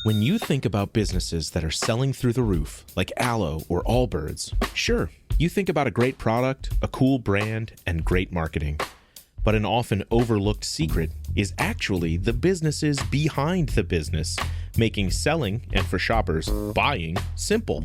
When you think about businesses that are selling through the roof, like Aloe or Allbirds, sure, you think about a great product, a cool brand, and great marketing. But an often overlooked secret is actually the businesses behind the business, making selling, and for shoppers, buying, simple.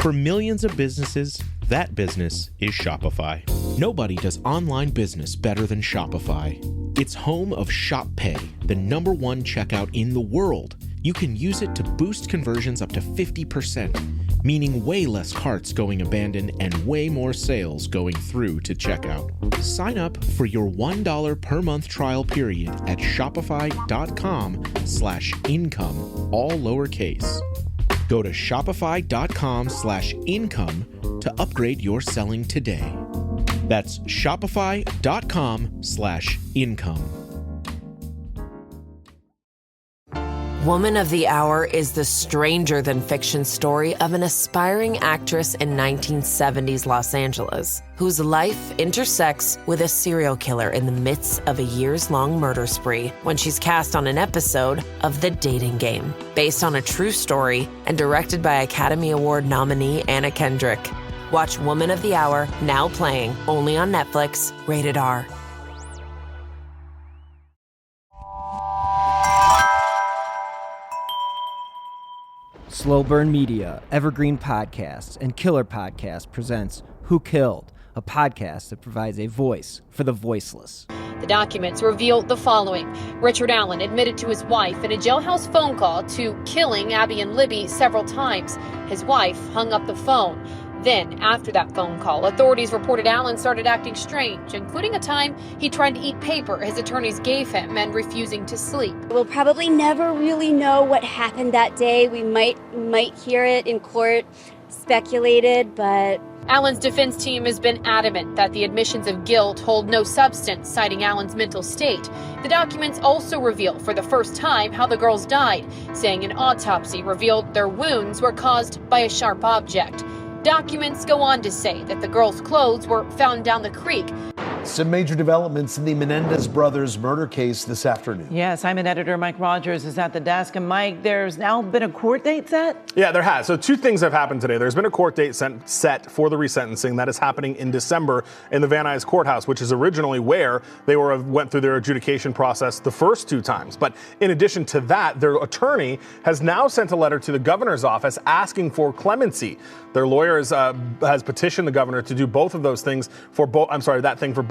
For millions of businesses, that business is Shopify. Nobody does online business better than Shopify. It's home of Shop Pay, the #1 checkout in the world. You can use it to boost conversions up to 50%, meaning way less carts going abandoned and way more sales going through to checkout. Sign up for your $1 per month trial period at shopify.com/income, all lowercase. Go to shopify.com/income to upgrade your selling today. That's shopify.com/income. Woman of the Hour is the stranger-than-fiction story of an aspiring actress in 1970s Los Angeles, whose life intersects with a serial killer in the midst of a years-long murder spree when she's cast on an episode of The Dating Game, based on a true story and directed by Academy Award nominee Anna Kendrick. Watch Woman of the Hour, now playing, only on Netflix, rated R. Slow Burn Media, Evergreen Podcasts, and Killer Podcast presents Who Killed, a podcast that provides a voice for the voiceless. The documents reveal the following. Richard Allen admitted to his wife in a jailhouse phone call to killing Abby and Libby several times. His wife hung up the phone. Then, after that phone call, authorities reported Allen started acting strange, including a time he tried to eat paper his attorneys gave him and refusing to sleep. We'll probably never really know what happened that day. We might hear it in court, speculated, but... Allen's defense team has been adamant that the admissions of guilt hold no substance, citing Allen's mental state. The documents also reveal for the first time how the girls died, saying an autopsy revealed their wounds were caused by a sharp object. Documents go on to say that the girls' clothes were found down the creek. Some major developments in the Menendez brothers murder case this afternoon. Yeah, Simon editor Mike Rogers is at the desk. And Mike, there's now been a court date set? Yeah, there has. So two things have happened today. There's been a court date set for the resentencing that is happening in December in the Van Nuys courthouse, which is originally where they went through their adjudication process the first two times. But in addition to that, their attorney has now sent a letter to the governor's office asking for clemency. Their lawyer has petitioned the governor to do both of those things for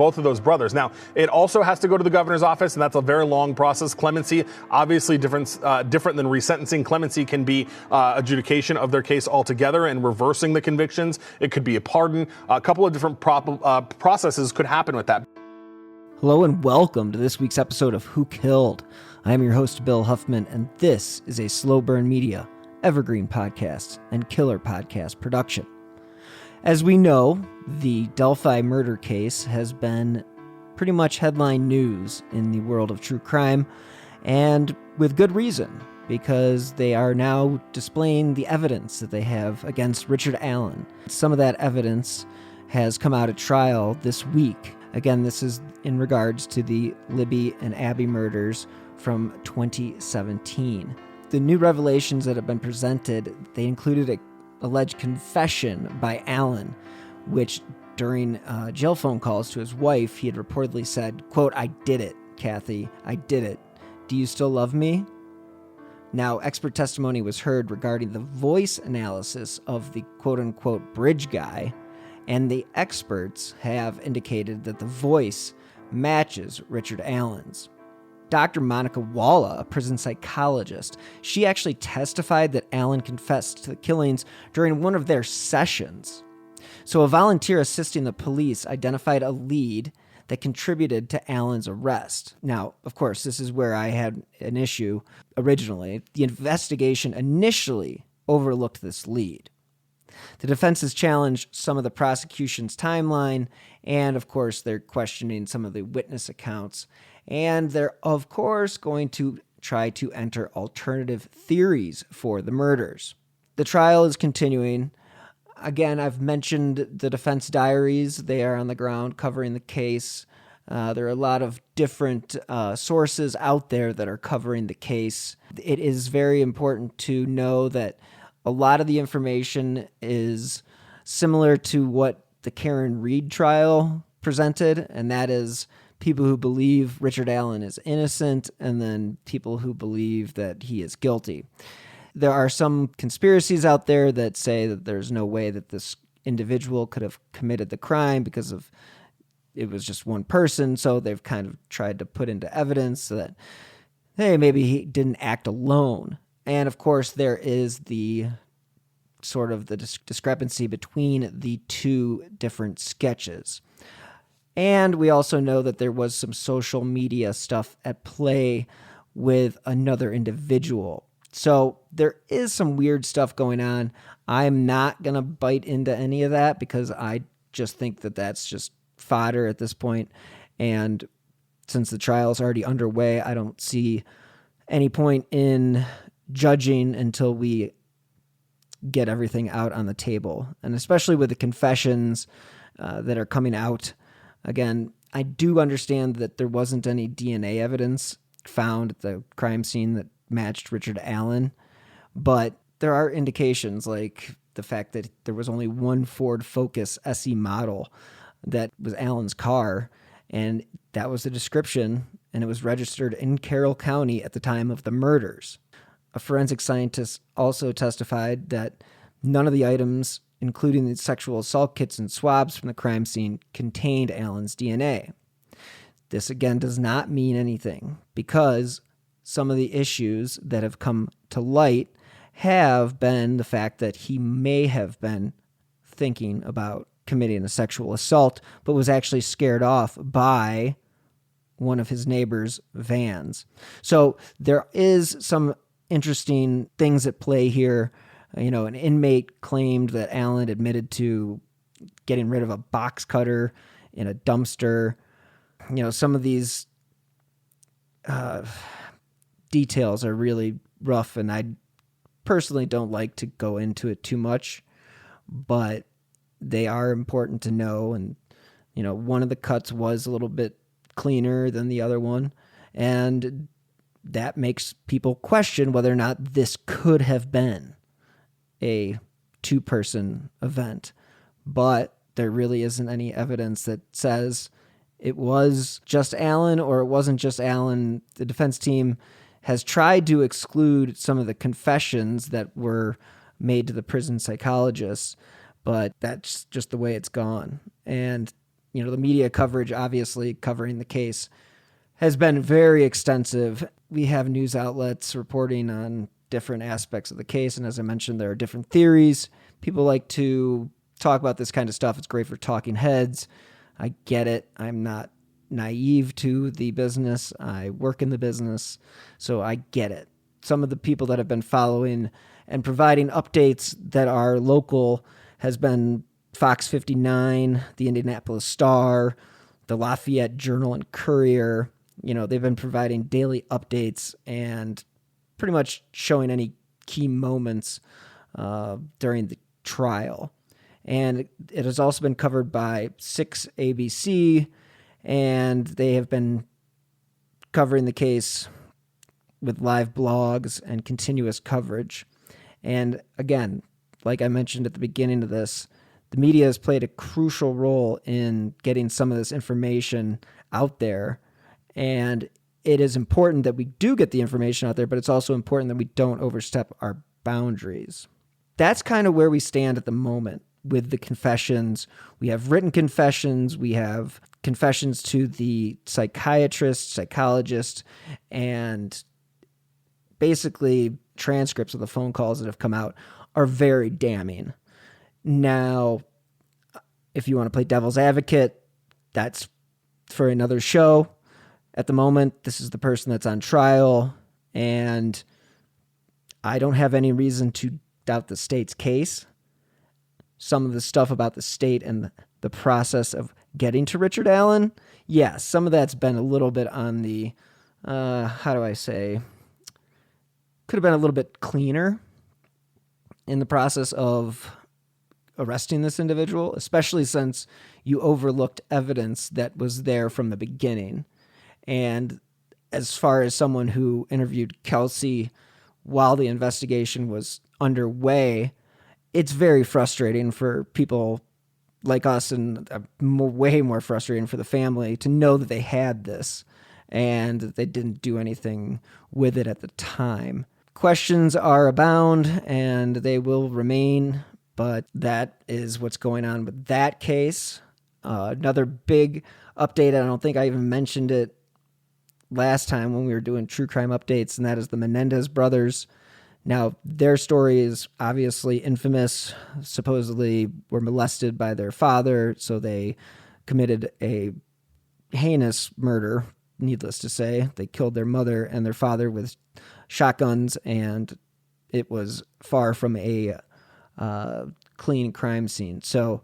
both of those brothers. Now, it also has to go to the governor's office, and that's a very long process. Clemency, obviously different than resentencing. Clemency can be adjudication of their case altogether and reversing the convictions. It could be a pardon. A couple of different processes could happen with that. Hello and welcome to this week's episode of Who Killed. I am your host, Bill Huffman, and this is a Slow Burn Media, Evergreen Podcasts, and Killer Podcast production. As we know, the Delphi murder case has been pretty much headline news in the world of true crime, and with good reason, because they are now displaying the evidence that they have against Richard Allen. Some of that evidence has come out at trial this week. Again, this is in regards to the Libby and Abby murders from 2017. The new revelations that have been presented, they included an alleged confession by Allen, which during jail phone calls to his wife, he had reportedly said, quote, "I did it, Kathy, I did it. Do you still love me?" Now, expert testimony was heard regarding the voice analysis of the quote-unquote bridge guy, and the experts have indicated that the voice matches Richard Allen's. Dr. Monica Walla, a prison psychologist, she actually testified that Allen confessed to the killings during one of their sessions. So a volunteer assisting the police identified a lead that contributed to Allen's arrest. Now, of course, this is where I had an issue originally. The investigation initially overlooked this lead. The defense has challenged some of the prosecution's timeline, and of course, they're questioning some of the witness accounts. And they're, of course, going to try to enter alternative theories for the murders. The trial is continuing. Again, I've mentioned the defense diaries. They are on the ground covering the case. There are a lot of different sources out there that are covering the case. It is very important to know that a lot of the information is similar to what the Karen Reed trial presented, and that is people who believe Richard Allen is innocent and then people who believe that he is guilty. There are some conspiracies out there that say that there's no way that this individual could have committed the crime because of it was just one person, so they've kind of tried to put into evidence so that, hey, maybe he didn't act alone. And of course, there is the sort of the discrepancy between the two different sketches. And we also know that there was some social media stuff at play with another individual. So there is some weird stuff going on. I'm not going to bite into any of that because I just think that that's just fodder at this point. And since the trial is already underway, I don't see any point in judging until we get everything out on the table. And especially with the confessions that are coming out. Again, I do understand that there wasn't any DNA evidence found at the crime scene that matched Richard Allen, but there are indications like the fact that there was only one Ford Focus SE model that was Allen's car, and that was the description, and it was registered in Carroll County at the time of the murders. A forensic scientist also testified that none of the items, including the sexual assault kits and swabs from the crime scene, contained Allen's DNA. This, again, does not mean anything because some of the issues that have come to light have been the fact that he may have been thinking about committing a sexual assault, but was actually scared off by one of his neighbor's vans. So there is some interesting things at play here. An inmate claimed that Allen admitted to getting rid of a box cutter in a dumpster. Some of these details are really rough, and I personally don't like to go into it too much, but they are important to know. And, one of the cuts was a little bit cleaner than the other one, and that makes people question whether or not this could have been a two-person event. But there really isn't any evidence that says it was just Allen or it wasn't just Allen. The defense team has tried to exclude some of the confessions that were made to the prison psychologists, but that's just the way it's gone. And, the media coverage, obviously covering the case, has been very extensive. We have news outlets reporting on different aspects of the case, and as I mentioned, there are different theories. People like to talk about this kind of stuff. It's great for talking heads. I get it. I'm not naive to the business. I work in the business, so I get it. Some of the people that have been following and providing updates that are local has been Fox 59, the Indianapolis Star, the Lafayette Journal and Courier. They've been providing daily updates and pretty much showing any key moments during the trial. And it has also been covered by 6 ABC, and they have been covering the case with live blogs and continuous coverage. And again, like I mentioned at the beginning of this, the media has played a crucial role in getting some of this information out there. And it is important that we do get the information out there, but it's also important that we don't overstep our boundaries. That's kind of where we stand at the moment with the confessions. We have written confessions, we have confessions to the psychiatrist, psychologist, and basically transcripts of the phone calls that have come out are very damning. Now, if you want to play devil's advocate, that's for another show. At the moment, this is the person that's on trial, and I don't have any reason to doubt the state's case. Some of the stuff about the state and the process of getting to Richard Allen, yes, some of that's been a little bit on the, could have been a little bit cleaner in the process of arresting this individual, especially since you overlooked evidence that was there from the beginning. And as far as someone who interviewed Kelsey while the investigation was underway, it's very frustrating for people like us, and way more frustrating for the family to know that they had this and that they didn't do anything with it at the time. Questions are abound, and they will remain, but that is what's going on with that case. Another big update, I don't think I even mentioned it last time when we were doing true crime updates, and that is the Menendez brothers. Now, their story is obviously infamous. Supposedly were molested by their father, so they committed a heinous murder, needless to say. They killed their mother and their father with shotguns, and it was far from a clean crime scene. So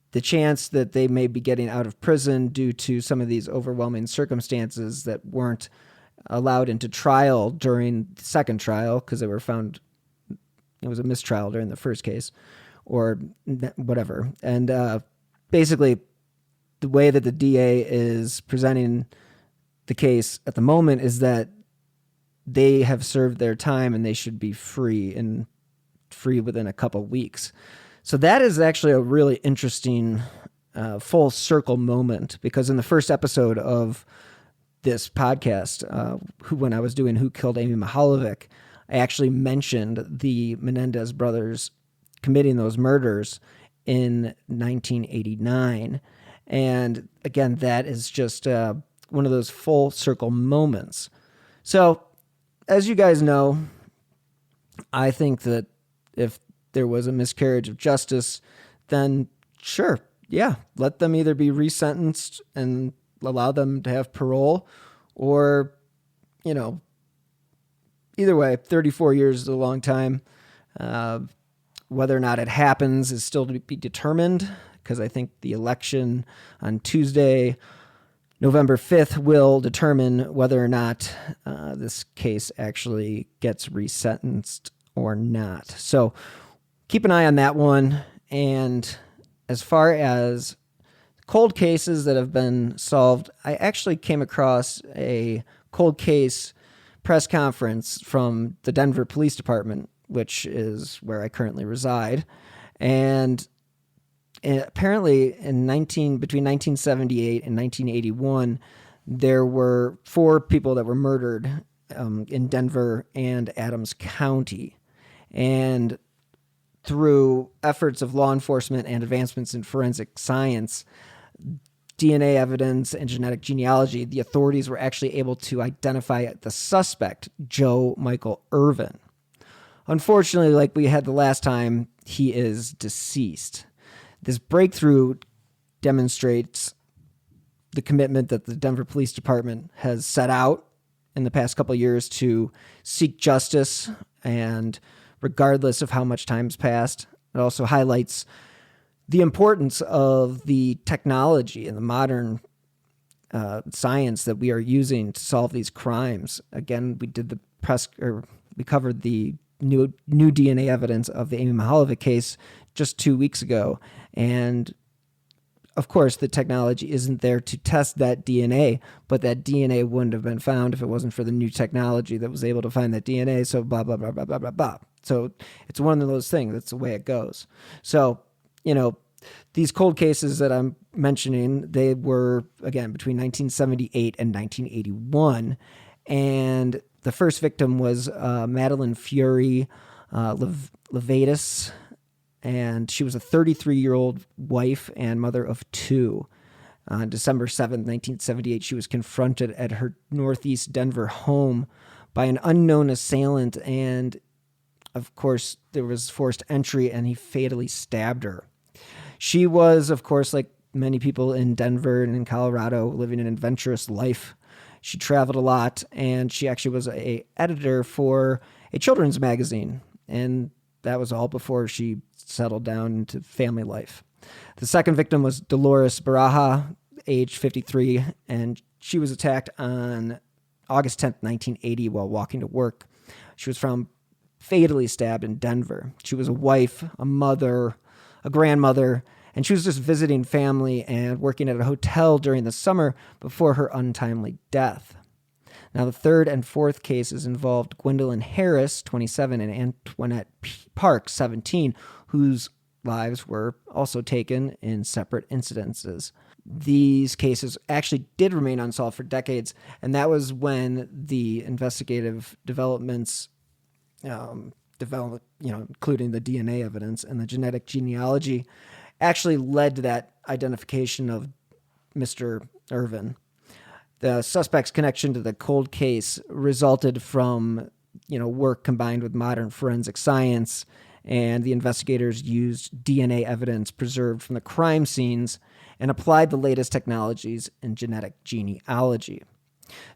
the chance that they may be getting out of prison due to some of these overwhelming circumstances that weren't allowed into trial during the second trial, because they were found it was a mistrial during the first case, or whatever. And basically, the way that the DA is presenting the case at the moment is that they have served their time and they should be free within a couple weeks. So that is actually a really interesting full circle moment, because in the first episode of this podcast, when I was doing Who Killed Amy Mihalovic, I actually mentioned the Menendez brothers committing those murders in 1989. And again, that is just one of those full circle moments. So, as you guys know, I think that if there was a miscarriage of justice, then sure, yeah, let them either be resentenced and allow them to have parole, or, either way, 34 years is a long time. Whether or not it happens is still to be determined, because I think the election on Tuesday, November 5th, will determine whether or not this case actually gets resentenced or not. So keep an eye on that one. And as far as cold cases that have been solved, I actually came across a cold case press conference from the Denver Police Department, which is where I currently reside. And apparently between 1978 and 1981, there were 4 people that were murdered in Denver and Adams County. And through efforts of law enforcement and advancements in forensic science, DNA evidence and genetic genealogy, the authorities were actually able to identify the suspect, Joe Michael Irvin. Unfortunately, like we had the last time, he is deceased. This breakthrough demonstrates the commitment that the Denver Police Department has set out in the past couple of years to seek justice, and regardless of how much time's passed, it also highlights the importance of the technology and the modern science that we are using to solve these crimes. Again, we covered the new DNA evidence of the Amy Mihalovic case just 2 weeks ago. And of course, the technology isn't there to test that DNA, but that DNA wouldn't have been found if it wasn't for the new technology that was able to find that DNA. So blah, blah, blah, blah, blah, blah, blah. So it's one of those things. That's the way it goes. So, these cold cases that I'm mentioning, they were, again, between 1978 and 1981. And the first victim was Madeline Fury Levatus, and she was a 33-year-old wife and mother of 2. On December 7th, 1978, she was confronted at her northeast Denver home by an unknown assailant, and of course, there was forced entry, and he fatally stabbed her. She was, of course, like many people in Denver and in Colorado, living an adventurous life. She traveled a lot, and she actually was an editor for a children's magazine, and that was all before she settled down into family life. The second victim was Dolores Baraja, age 53, and she was attacked on August 10th, 1980, while walking to work. She was found fatally stabbed in Denver. She was a wife, a mother, a grandmother, and she was just visiting family and working at a hotel during the summer before her untimely death. Now, the third and fourth cases involved Gwendolyn Harris, 27, and Antoinette Park, 17, whose lives were also taken in separate incidences. These cases actually did remain unsolved for decades, and that was when the investigative developments including the DNA evidence and the genetic genealogy, actually led to that identification of Mr. Irvin. The suspect's connection to the cold case resulted from, work combined with modern forensic science, and the investigators used DNA evidence preserved from the crime scenes and applied the latest technologies in genetic genealogy.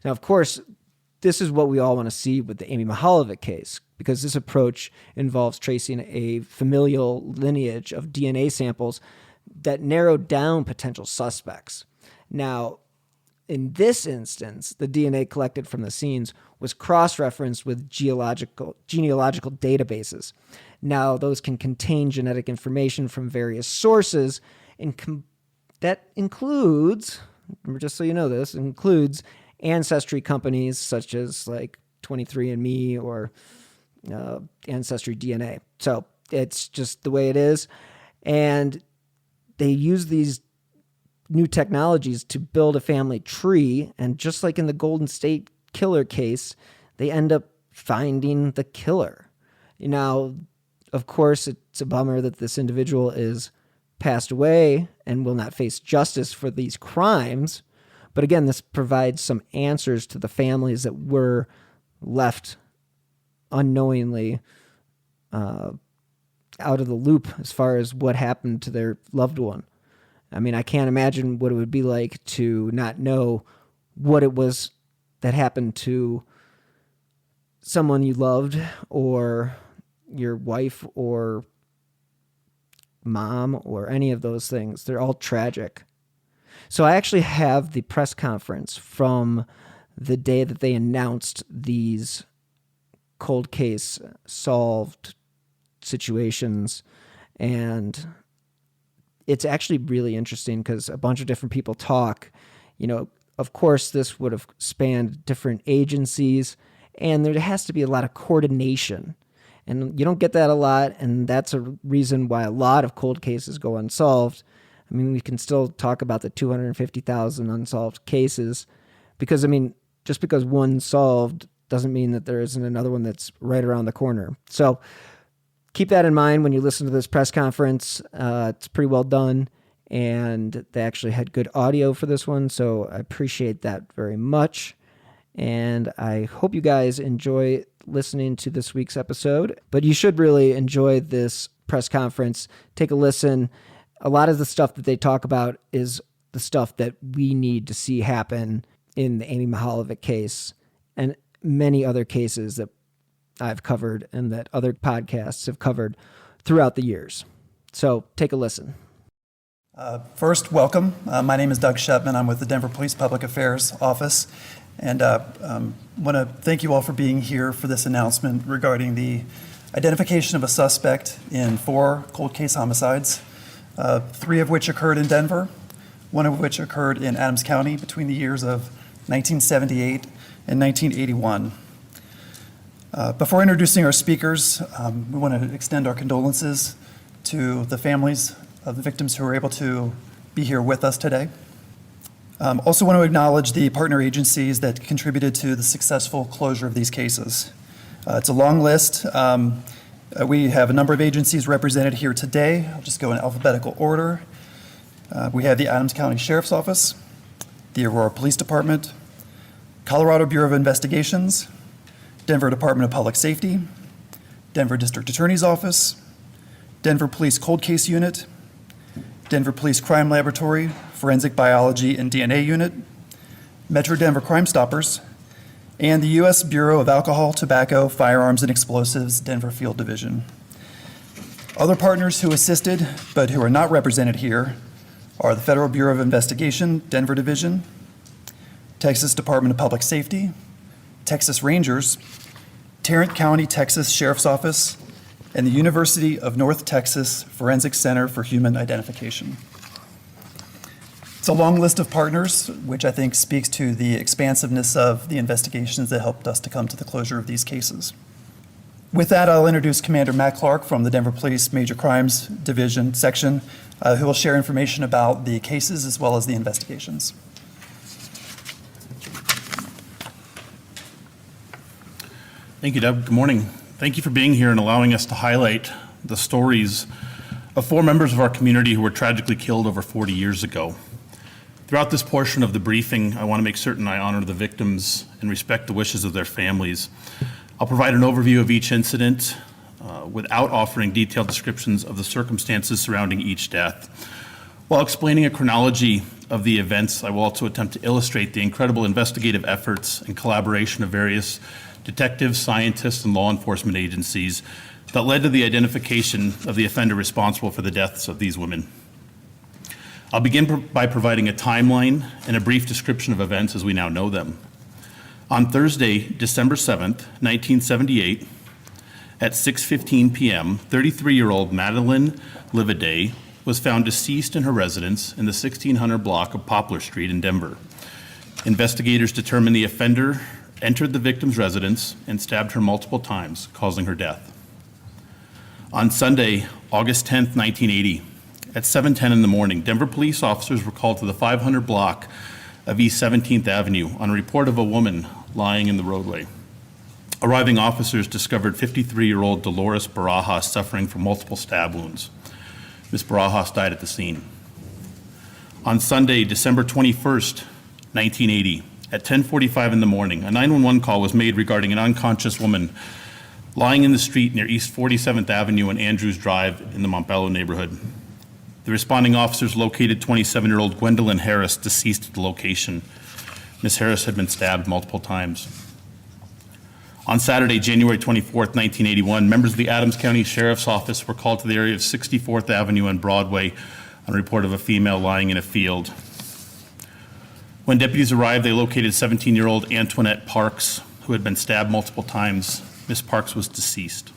Now, of course, this is what we all want to see with the Amy Mihaljevic case, because this approach involves tracing a familial lineage of DNA samples that narrowed down potential suspects. Now, in this instance, the DNA collected from the scenes was cross-referenced with genealogical databases. Now, those can contain genetic information from various sources, and that includes, just so you know this, includes ancestry companies such as like 23andMe or Ancestry DNA. So it's just the way it is. And they use these new technologies to build a family tree. And just like in the Golden State Killer case, they end up finding the killer. Now, of course, it's a bummer that this individual is passed away and will not face justice for these crimes. But again, this provides some answers to the families that were left unknowingly out of the loop as far as what happened to their loved one. I mean, I can't imagine what it would be like to not know what it was that happened to someone you loved, or your wife, or mom, or any of those things. They're all tragic. So I actually have the press conference from the day that they announced these cold case solved situations, and it's actually really interesting because a bunch of different people talk. Of course, this would have spanned different agencies, and there has to be a lot of coordination. And you don't get that a lot, and that's a reason why a lot of cold cases go unsolved. I mean, we can still talk about the 250,000 unsolved cases because, just because one's solved doesn't mean that there isn't another one that's right around the corner. So keep that in mind when you listen to this press conference. It's pretty well done, and they actually had good audio for this one, so I appreciate that very much. And I hope you guys enjoy listening to this week's episode, but you should really enjoy this press conference. Take a listen. A lot of the stuff that they talk about is the stuff that we need to see happen in the Amy Mihaljevic case and many other cases that I've covered and that other podcasts have covered throughout the years. So take a listen. First, welcome. My name is Doug Shepman. I'm with the Denver Police Public Affairs Office, and want to thank you all for being here for this announcement regarding the identification of a suspect in 4 cold case homicides, 3 of which occurred in Denver, 1 of which occurred in Adams County between the years of 1978 and 1981. Before introducing our speakers, we want to extend our condolences to the families of the victims who are able to be here with us today. Also want to acknowledge the partner agencies that contributed to the successful closure of these cases. It's a long list. We have a number of agencies represented here today. I'll just go in alphabetical order. We have the Adams County Sheriff's Office, the Aurora Police Department, Colorado Bureau of Investigations, Denver Department of Public Safety, Denver District Attorney's Office, Denver Police Cold Case Unit, Denver Police Crime Laboratory, Forensic Biology and DNA Unit, Metro Denver Crime Stoppers, and the U.S. Bureau of Alcohol, Tobacco, Firearms, and Explosives, Denver Field Division. Other partners who assisted, but who are not represented here, are the Federal Bureau of Investigation, Denver Division, Texas Department of Public Safety, Texas Rangers, Tarrant County, Texas Sheriff's Office, and the University of North Texas Forensic Center for Human Identification. It's a long list of partners, which I think speaks to the expansiveness of the investigations that helped us to come to the closure of these cases. With that, I'll introduce Commander Matt Clark from the Denver Police Major Crimes Division section, who will share information about the cases as well as the investigations. Thank you, Deb. Good morning. Thank you for being here and allowing us to highlight the stories of 4 members of our community who were tragically killed over 40 years ago. Throughout this portion of the briefing, I want to make certain I honor the victims and respect the wishes of their families. I'll provide an overview of each incident without offering detailed descriptions of the circumstances surrounding each death. While explaining a chronology of the events, I will also attempt to illustrate the incredible investigative efforts and collaboration of various detectives, scientists, and law enforcement agencies that led to the identification of the offender responsible for the deaths of these women. I'll begin by providing a timeline and a brief description of events as we now know them. On Thursday, December 7th, 1978, at 6:15 p.m., 33-year-old Madeline Libby was found deceased in her residence in the 1600 block of Poplar Street in Denver. Investigators determined the offender entered the victim's residence and stabbed her multiple times, causing her death. On Sunday, August 10th, 1980, at 7:10 in the morning, Denver police officers were called to the 500 block of East 17th Avenue on a report of a woman lying in the roadway. Arriving officers discovered 53-year-old Dolores Barajas suffering from multiple stab wounds. Ms. Barajas died at the scene. On Sunday, December 21st, 1980, at 10:45 in the morning, a 911 call was made regarding an unconscious woman lying in the street near East 47th Avenue and Andrews Drive in the Montbello neighborhood. The responding officers located 27-year-old Gwendolyn Harris deceased at the location. Ms. Harris had been stabbed multiple times. On Saturday, January 24th, 1981, members of the Adams County Sheriff's Office were called to the area of 64th Avenue and Broadway on a report of a female lying in a field. When deputies arrived, they located 17-year-old Antoinette Parks, who had been stabbed multiple times. Ms. Parks was deceased.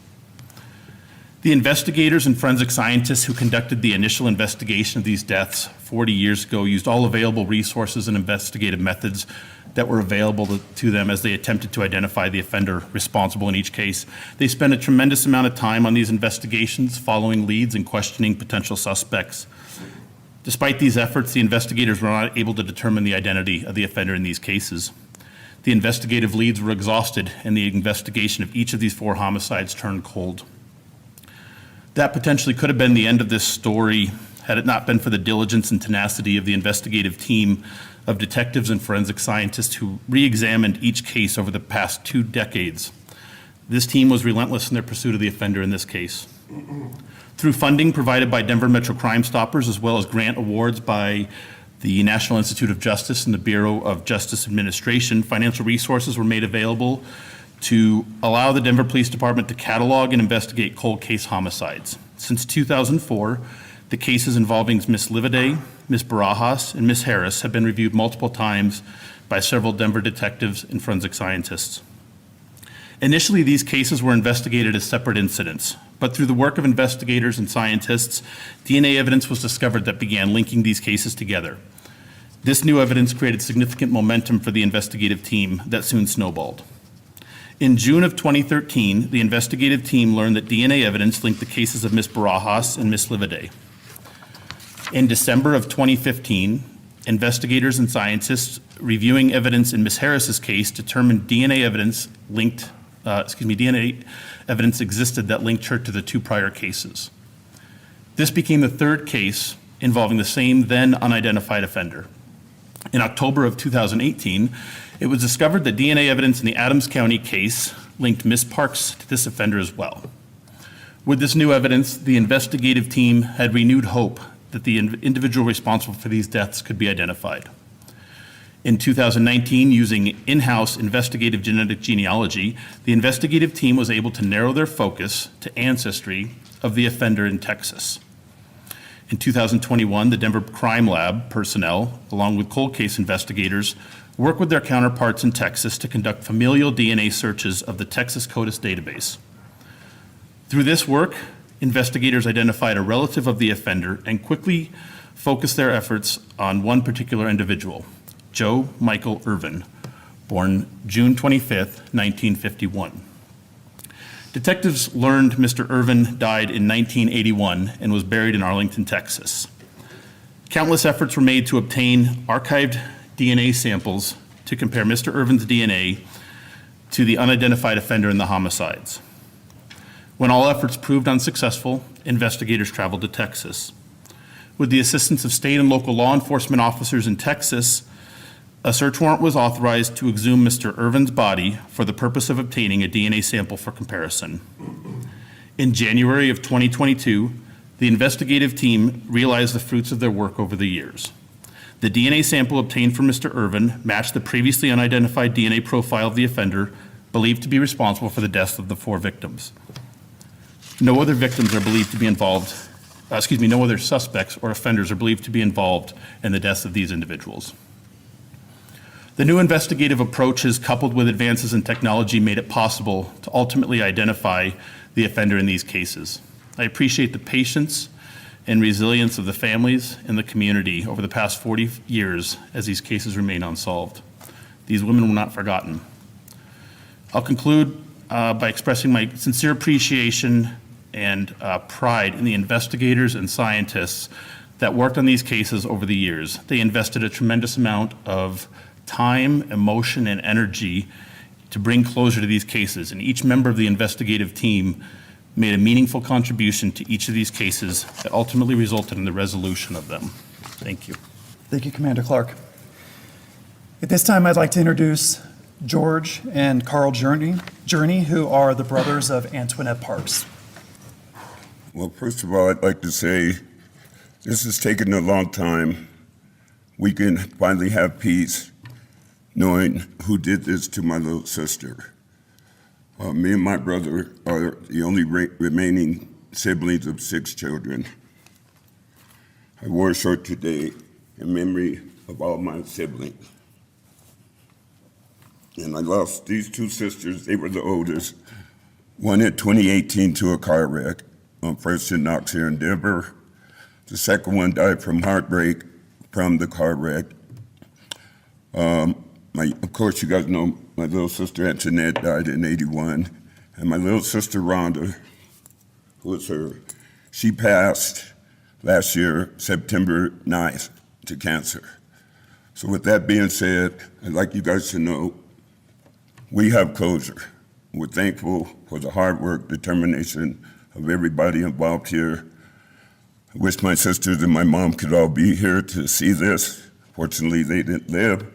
The investigators and forensic scientists who conducted the initial investigation of these deaths 40 years ago used all available resources and investigative methods that were available to them as they attempted to identify the offender responsible in each case. They spent a tremendous amount of time on these investigations, following leads and questioning potential suspects. Despite these efforts, the investigators were not able to determine the identity of the offender in these cases. The investigative leads were exhausted, and the investigation of each of these 4 homicides turned cold. That potentially could have been the end of this story had it not been for the diligence and tenacity of the investigative team of detectives and forensic scientists who re-examined each case over the past 2 decades. This team was relentless in their pursuit of the offender in this case. Through funding provided by Denver Metro Crime Stoppers, as well as grant awards by the National Institute of Justice and the Bureau of Justice Administration, financial resources were made available to allow the Denver Police Department to catalog and investigate cold case homicides. Since 2004, the cases involving Ms. Libby, Ms. Barajas, and Ms. Harris have been reviewed multiple times by several Denver detectives and forensic scientists. Initially, these cases were investigated as separate incidents, but through the work of investigators and scientists, DNA evidence was discovered that began linking these cases together. This new evidence created significant momentum for the investigative team that soon snowballed. In June of 2013, the investigative team learned that DNA evidence linked the cases of Ms. Barajas and Ms. Libby. In December of 2015, investigators and scientists reviewing evidence in Ms. Harris's case determined DNA evidence existed that linked her to the 2 prior cases. This became the 3rd case involving the same then unidentified offender. In October of 2018, it was discovered that DNA evidence in the Adams County case linked Ms. Parks to this offender as well. With this new evidence, the investigative team had renewed hope that the individual responsible for these deaths could be identified. In 2019, using in-house investigative genetic genealogy, the investigative team was able to narrow their focus to ancestry of the offender in Texas. In 2021, the Denver Crime Lab personnel, along with cold case investigators, worked with their counterparts in Texas to conduct familial DNA searches of the Texas CODIS database. Through this work, investigators identified a relative of the offender and quickly focused their efforts on one particular individual, Joe Michael Irvin, born June 25th, 1951. Detectives learned Mr. Irvin died in 1981 and was buried in Arlington, Texas. Countless efforts were made to obtain archived DNA samples to compare Mr. Irvin's DNA to the unidentified offender in the homicides. When all efforts proved unsuccessful, investigators traveled to Texas. With the assistance of state and local law enforcement officers in Texas, a search warrant was authorized to exhume Mr. Irvin's body for the purpose of obtaining a DNA sample for comparison. In January of 2022, the investigative team realized the fruits of their work over the years. The DNA sample obtained from Mr. Irvin matched the previously unidentified DNA profile of the offender believed to be responsible for the deaths of the 4 victims. No other victims are believed to be involved, no other suspects or offenders are believed to be involved in the deaths of these individuals. The new investigative approaches, coupled with advances in technology, made it possible to ultimately identify the offender in these cases. I appreciate the patience and resilience of the families and the community over the past 40 years as these cases remain unsolved. These women were not forgotten. I'll conclude by expressing my sincere appreciation and pride in the investigators and scientists that worked on these cases over the years. They invested a tremendous amount of time, emotion, and energy to bring closure to these cases, and each member of the investigative team made a meaningful contribution to each of these cases that ultimately resulted in the resolution of them. Thank you. Thank you, Commander Clark. At this time, I'd like to introduce George and Carl Journey, who are the brothers of Antoinette Parks. Well, first of all, I'd like to say this has taken a long time. We can finally have peace knowing who did this to my little sister. Me and my brother are the only remaining siblings of 6 children. I wore a shirt today in memory of all my siblings. And I lost these 2 sisters. They were the oldest. One in 2018 to a car wreck on First and Knox here in Denver. The second one died from heartbreak from the car wreck. Of course, you guys know my little sister Antoinette died in '81, and my little sister Rhonda, who was her, she passed last year, September 9th, to cancer. So with that being said, I'd like you guys to know we have closure. We're thankful for the hard work, determination of everybody involved here. I wish my sisters and my mom could all be here to see this. Fortunately, they didn't live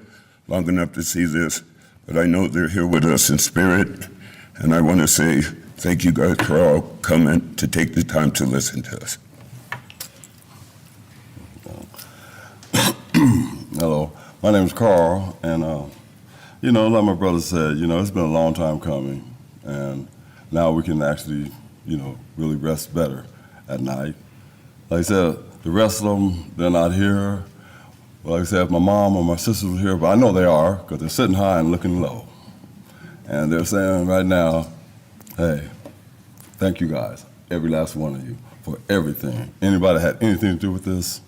long enough to see this, but I know they're here with us in spirit, and I want to say thank you guys for all coming to take the time to listen to us. Hello, my name is Carl, and like my brother said, it's been a long time coming, and now we can actually, really rest better at night. Like I said, the rest of them, they're not here. Like I said, if my mom or my sisters were here, but I know they are, because they're sitting high and looking low. And they're saying right now, hey, thank you guys, every last one of you, for everything. Anybody had anything to do with this,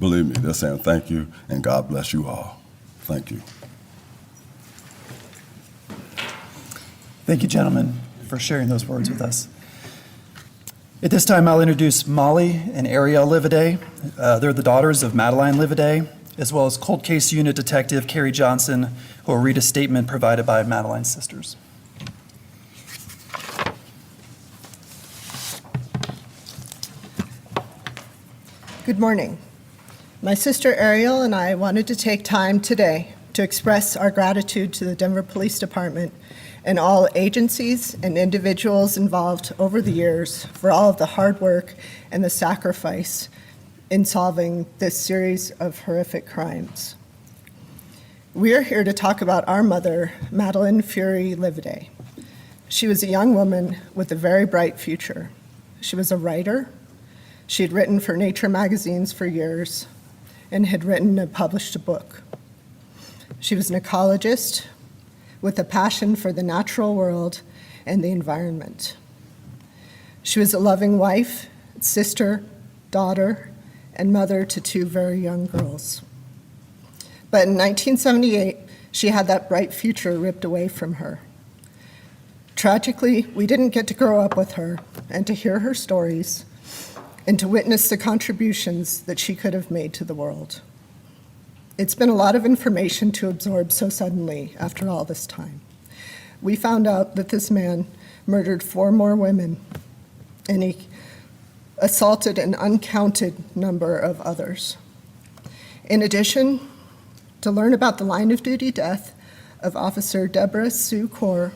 believe me, they're saying thank you, and God bless you all. Thank you. Thank you, gentlemen, for sharing those words with us. At this time, I'll introduce Molly and Ariel Livaday. They're the daughters of Madeline Livaday, as well as Cold Case Unit Detective Carrie Johnson, who will read a statement provided by Madeline's sisters. Good morning. My sister Ariel and I wanted to take time today to express our gratitude to the Denver Police Department and all agencies and individuals involved over the years for all of the hard work and the sacrifice in solving this series of horrific crimes. We are here to talk about our mother, Madeline Fury Livaday. She was a young woman with a very bright future. She was a writer. She had written for Nature magazines for years and had written and published a book. She was an ecologist with a passion for the natural world and the environment. She was a loving wife, sister, daughter, and mother to 2 very young girls. But in 1978, she had that bright future ripped away from her. Tragically, we didn't get to grow up with her and to hear her stories and to witness the contributions that she could have made to the world. It's been a lot of information to absorb so suddenly after all this time. We found out that this man murdered 4 more women, and he assaulted an uncounted number of others. In addition, to learn about the line of duty death of Officer Deborah Sue Kaur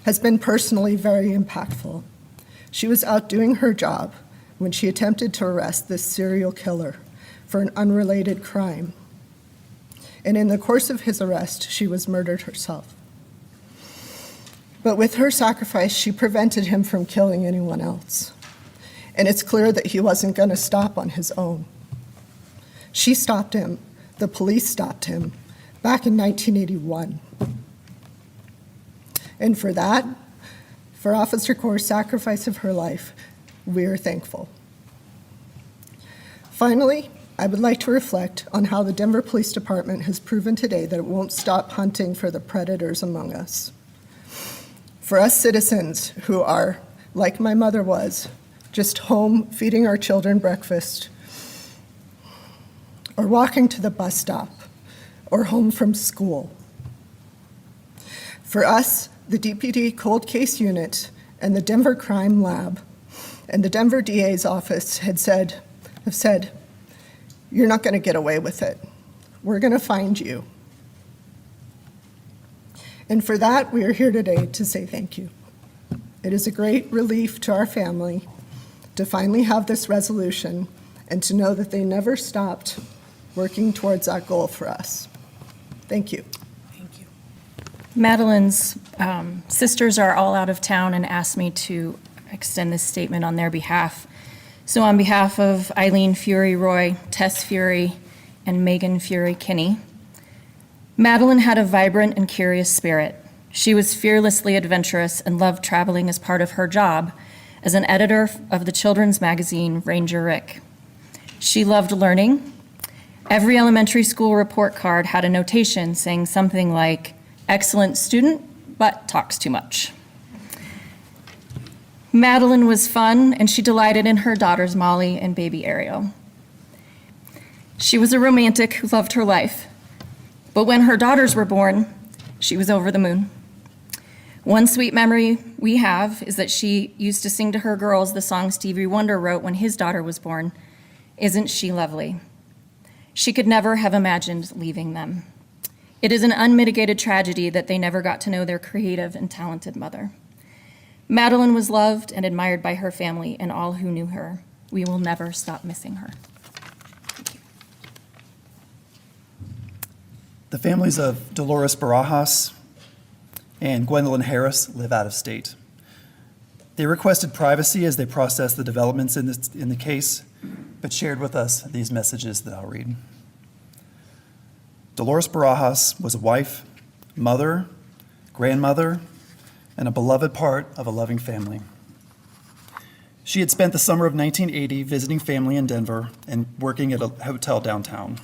has been personally very impactful. She was out doing her job when she attempted to arrest this serial killer for an unrelated crime. And in the course of his arrest, she was murdered herself. But with her sacrifice, she prevented him from killing anyone else. And it's clear that he wasn't going to stop on his own. She stopped him. The police stopped him back in 1981. And for that, for Officer Kaur's sacrifice of her life, we are thankful. Finally, I would like to reflect on how the Denver Police Department has proven today that it won't stop hunting for the predators among us. For us citizens who are, like my mother was, just home feeding our children breakfast, or walking to the bus stop, or home from school. For us, the DPD Cold Case Unit and the Denver Crime Lab and the Denver DA's office have said, you're not going to get away with it. We're going to find you. And for that, we are here today to say thank you. It is a great relief to our family to finally have this resolution and to know that they never stopped working towards that goal for us. Thank you. Madeline's sisters are all out of town and asked me to extend this statement on their behalf. So on behalf of Eileen Fury Roy, Tess Fury, and Megan Fury Kinney, Madeline had a vibrant and curious spirit. She was fearlessly adventurous and loved traveling as part of her job as an editor of the children's magazine Ranger Rick. She loved learning. Every elementary school report card had a notation saying something like, excellent student, but talks too much. Madeline was fun, and she delighted in her daughters Molly and baby Ariel. She was a romantic who loved her life, but when her daughters were born, she was over the moon. One sweet memory we have is that she used to sing to her girls the song Stevie Wonder wrote when his daughter was born, "Isn't She Lovely?" She could never have imagined leaving them. It is an unmitigated tragedy that they never got to know their creative and talented mother. Madeline was loved and admired by her family and all who knew her. We will never stop missing her. The families of Dolores Barajas and Gwendolyn Harris live out of state. They requested privacy as they processed the developments in the case, but shared with us these messages that I'll read. Dolores Barajas was a wife, mother, grandmother, and a beloved part of a loving family. She had spent the summer of 1980 visiting family in Denver and working at a hotel downtown.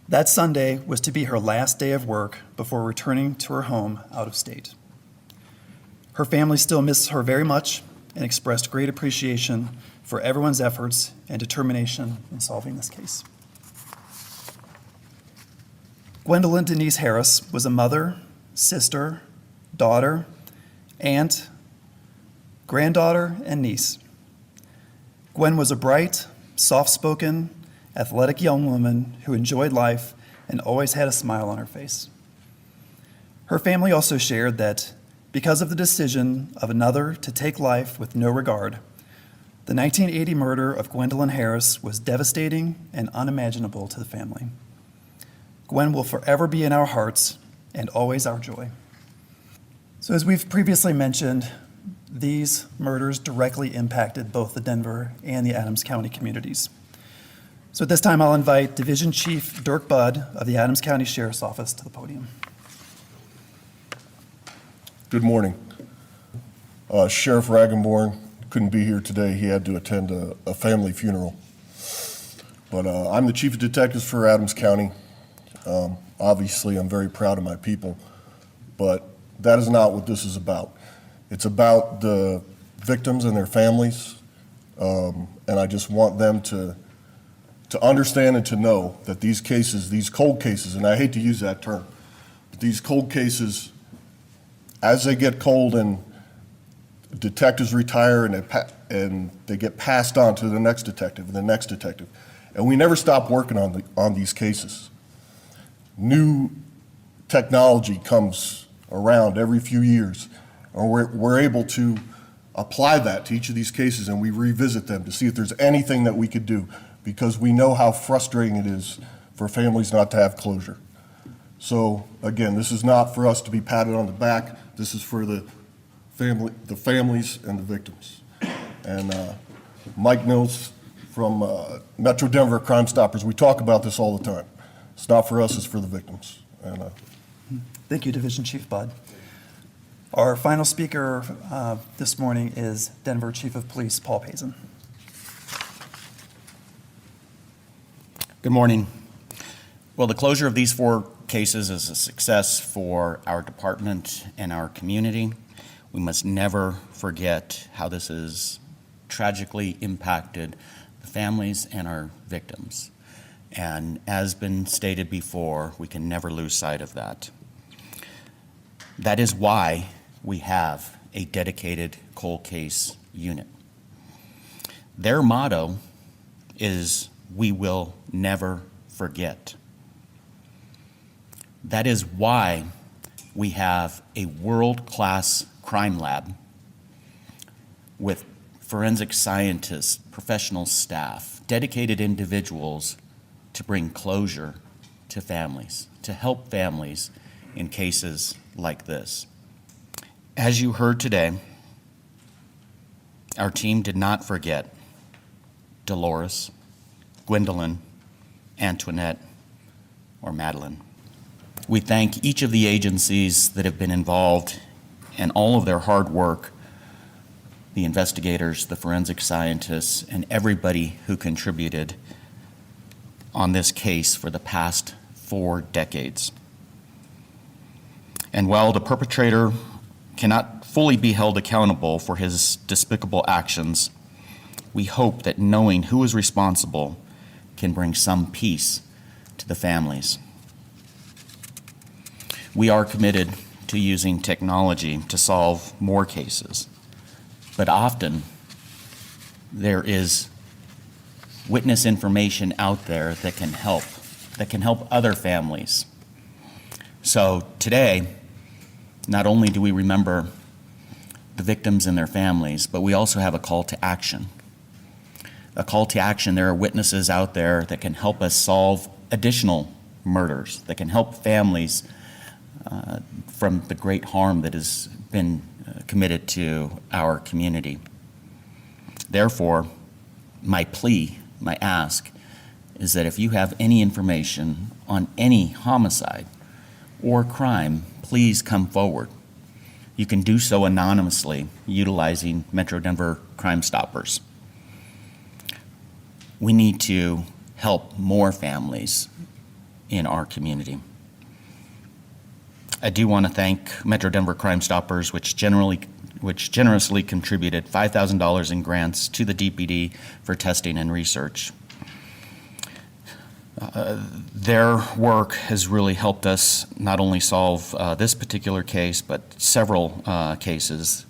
That Sunday was to be her last day of work before returning to her home out of state. Her family still misses her very much and expressed great appreciation for everyone's efforts and determination in solving this case. Gwendolyn Denise Harris was a mother, sister, daughter, aunt, granddaughter, and niece. Gwen was a bright, soft-spoken, athletic young woman who enjoyed life and always had a smile on her face. Her family also shared that because of the decision of another to take life with no regard, the 1980 murder of Gwendolyn Harris was devastating and unimaginable to the family. Gwen will forever be in our hearts and always our joy. So as we've previously mentioned, these murders directly impacted both the Denver and the Adams County communities. So at this time, I'll invite Division Chief Dirk Budd of the Adams County Sheriff's Office to the podium. Good morning. Sheriff Ragenborn couldn't be here today. He had to attend a family funeral. But I'm the chief of detectives for Adams County. Obviously, I'm very proud of my people, but that is not what this is about. It's about the victims and their families, and I just want them to understand and to know that these cases, these cold cases, and I hate to use that term, but these cold cases, as they get cold and detectives retire and they get passed on to the next detective and the next detective, and we never stop working on these cases. New technology comes around every few years, and we're able to apply that to each of these cases, and we revisit them to see if there's anything that we could do, because we know how frustrating it is for families not to have closure. So again, this is not for us to be patted on the back. This is for the families and the victims. And Mike Mills from Metro Denver Crime Stoppers, we talk about this all the time. It's not for us, it's for the victims. And, Thank you, Division Chief Budd. Our final speaker this morning is Denver Chief of Police Paul Pazin. Good morning. Well, the closure of these 4 cases is a success for our department and our community. We must never forget how this has tragically impacted the families and our victims. And as been stated before, we can never lose sight of that. That is why we have a dedicated cold case unit. Their motto is, "We will never forget." That is why we have a world-class crime lab with forensic scientists, professional staff, dedicated individuals to bring closure to families, to help families in cases like this. As you heard today, our team did not forget Dolores, Gwendolyn, Antoinette, or Madeline. We thank each of the agencies that have been involved and all of their hard work, the investigators, the forensic scientists, and everybody who contributed on this case for the past 4 decades. And while the perpetrator cannot fully be held accountable for his despicable actions, we hope that knowing who is responsible can bring some peace to the families. We are committed to using technology to solve more cases, but often there is witness information out there that can help other families. So today, not only do we remember the victims and their families, but we also have a call to action. A call to action. There are witnesses out there that can help us solve additional murders, that can help families from the great harm that has been committed to our community. Therefore, my plea, my ask, is that if you have any information on any homicide or crime, please come forward. You can do so anonymously utilizing Metro Denver Crime Stoppers. We need to help more families in our community. I do want to thank Metro Denver Crime Stoppers, which generously contributed $5,000 in grants to the DPD for testing and research. Their work has really helped us not only solve this particular case, but several cases.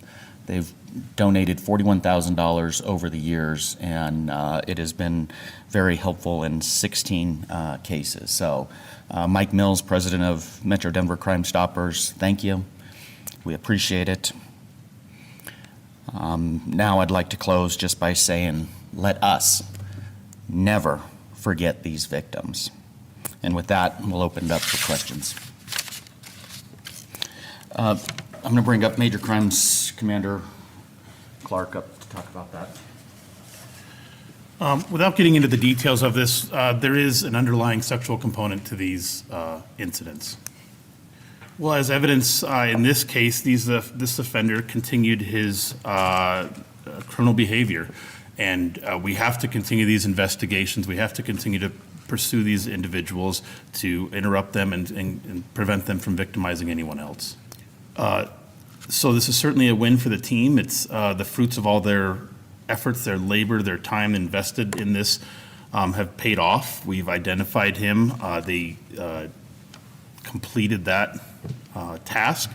They've donated $41,000 over the years, and it has been very helpful in 16 cases. So Mike Mills, president of Metro Denver Crime Stoppers, thank you. We appreciate it. Now I'd like to close just by saying, let us never forget these victims. And with that, we'll open it up for questions. I'm going to bring up Major Crimes Commander Clark up to talk about that. Without getting into the details of this, there is an underlying sexual component to these incidents. Well, as evidence in this case, this offender continued his criminal behavior. And we have to continue these investigations. We have to continue to pursue these individuals to interrupt them and prevent them from victimizing anyone else. So this is certainly a win for the team. It's the fruits of all their efforts, their labor, their time invested in this have paid off. We've identified him. They completed that task.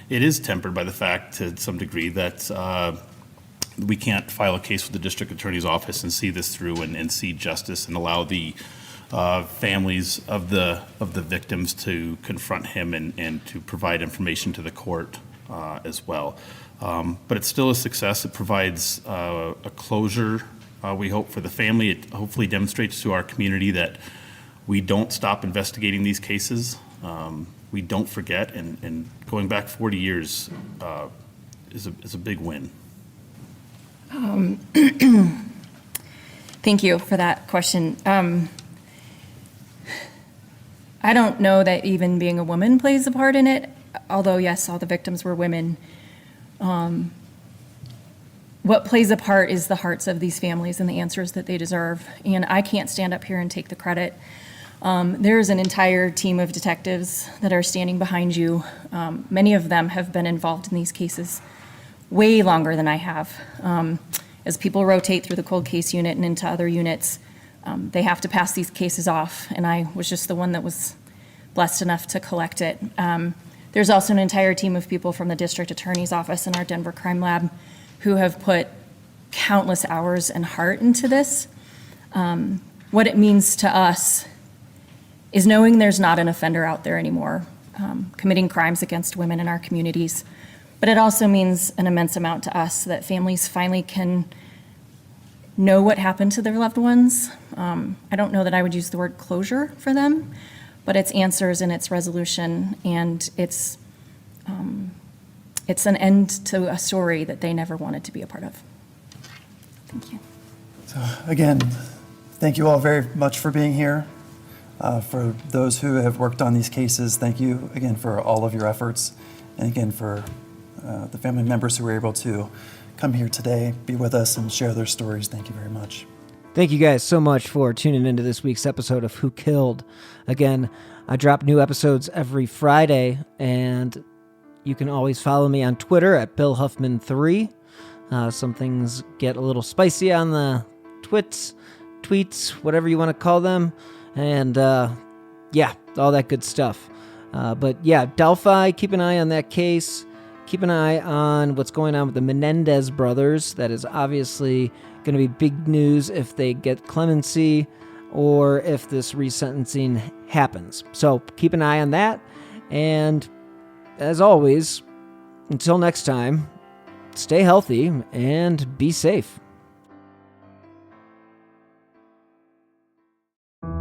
It is tempered by the fact to some degree that we can't file a case with the district attorney's office and see this through and see justice and allow the families of the victims to confront him and to provide information to the court as well. But it's still a success. It provides a closure, we hope, for the family. It hopefully demonstrates to our community that we don't stop investigating these cases. We don't forget, and going back 40 years is a big win. Thank you for that question. I don't know that even being a woman plays a part in it, although yes, all the victims were women. What plays a part is the hearts of these families and the answers that they deserve. And I can't stand up here and take the credit. There's an entire team of detectives that are standing behind you. Many of them have been involved in these cases way longer than I have. As people rotate through the cold case unit and into other units, they have to pass these cases off, and I was just the one that was blessed enough to collect it. There's also an entire team of people from the district attorney's office and our Denver crime lab who have put countless hours and heart into this. What it means to us is knowing there's not an offender out there anymore committing crimes against women in our communities. But it also means an immense amount to us that families finally can know what happened to their loved ones. I don't know that I would use the word closure for them, but it's answers and it's resolution, and it's an end to a story that they never wanted to be a part of. Thank you. So again, thank you all very much for being here. For those who have worked on these cases, thank you again for all of your efforts, and again for the family members who were able to come here today, be with us, and share their stories. Thank you very much. Thank you guys so much for tuning into this week's episode of Who Killed. Again, I drop new episodes every Friday, and you can always follow me on Twitter at BillHuffman3. Some things get a little spicy on the tweets, whatever you want to call them, and yeah, all that good stuff. But yeah, Delphi, keep an eye on that case. Keep an eye on what's going on with the Menendez brothers. That is obviously going to be big news if they get clemency or if this resentencing happens. So keep an eye on that. And as always, until next time, stay healthy and be safe.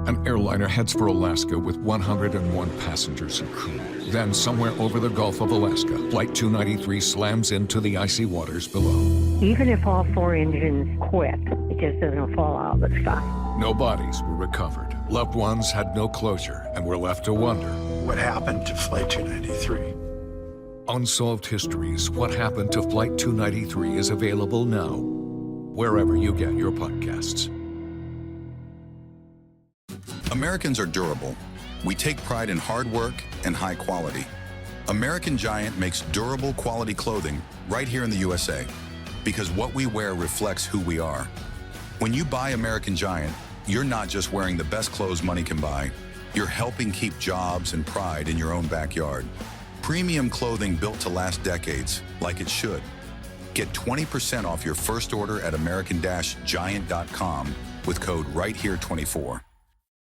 An airliner heads for Alaska with 101 passengers and crew. Then, somewhere over the Gulf of Alaska, Flight 293 slams into the icy waters below. Even if all four engines quit, it just doesn't fall out of the sky. No bodies were recovered. Loved ones had no closure and were left to wonder. What happened to Flight 293? Unsolved Histories, What Happened to Flight 293 is available now, wherever you get your podcasts. Americans are durable. We take pride in hard work and high quality. American Giant makes durable quality clothing right here in the USA because what we wear reflects who we are. When you buy American Giant, you're not just wearing the best clothes money can buy. You're helping keep jobs and pride in your own backyard. Premium clothing built to last decades, like it should. Get 20% off your first order at American-Giant.com with code RightHere24.